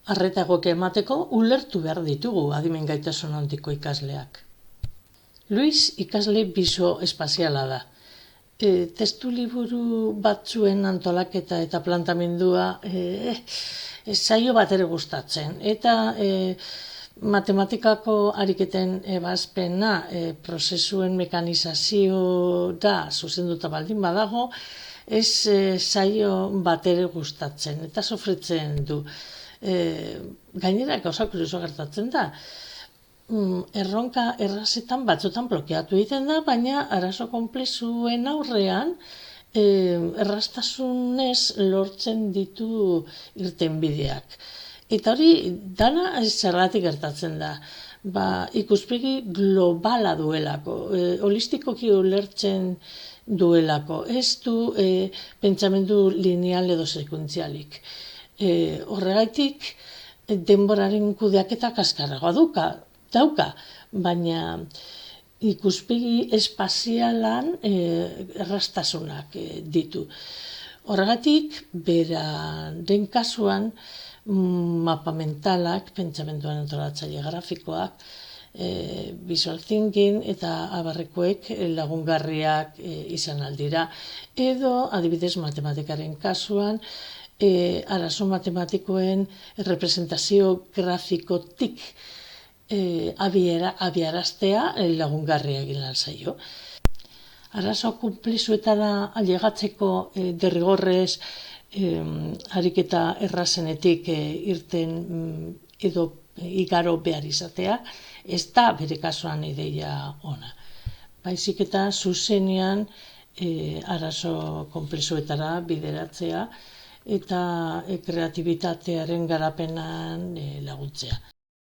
arreta egokia emateko ulertu behar ditugu adimen gaitasun handiko ikasleak. Luis ikasle biso-espaziala da. Testu liburu batzuen antolaketa eta plantamendua saio bat ere gustatzen. Eta matematikako ariketen ebazpena prozesuen mekanizazio da zuzenduta baldin badago, ez saio bat ere gustatzen eta sofritzen du. Gainera gauza kurioso gertatzen da. Erronka errazetan batzutan blokeatu egiten da, baina arazo konplexuen aurrean erraztasunez lortzen ditu irtenbideak. Eta hori dana zergatik gertatzen da. Ikuspegi globala duelako, holistikoki ulertzen duelako, ez du pentsamendu lineal edo sekuentzialik. Horregatik denboraren kudeaketa kaskarragoa dauka, baina ikuspegi espazialan erraztasunak ditu. Horregatik, beraren kasuan, mapa mentalak, pentsamenduan antolatzaile grafikoak, visual thinking eta abarrekoek lagungarriak izan aldira. Edo, adibidez, matematikaren kasuan, arazo matematikoen representazio grafikotik abiaraztea lagungarria egin lan zaio. Arazo konplexuetara ailegatzeko derrigorrez ariketa errazenetik irten edo igaro behar izatea, ez da bere kasuan ideia ona. Baizik eta zuzenean arazo konplexuetara bideratzea eta kreatibitatearen garapenan laguntzea.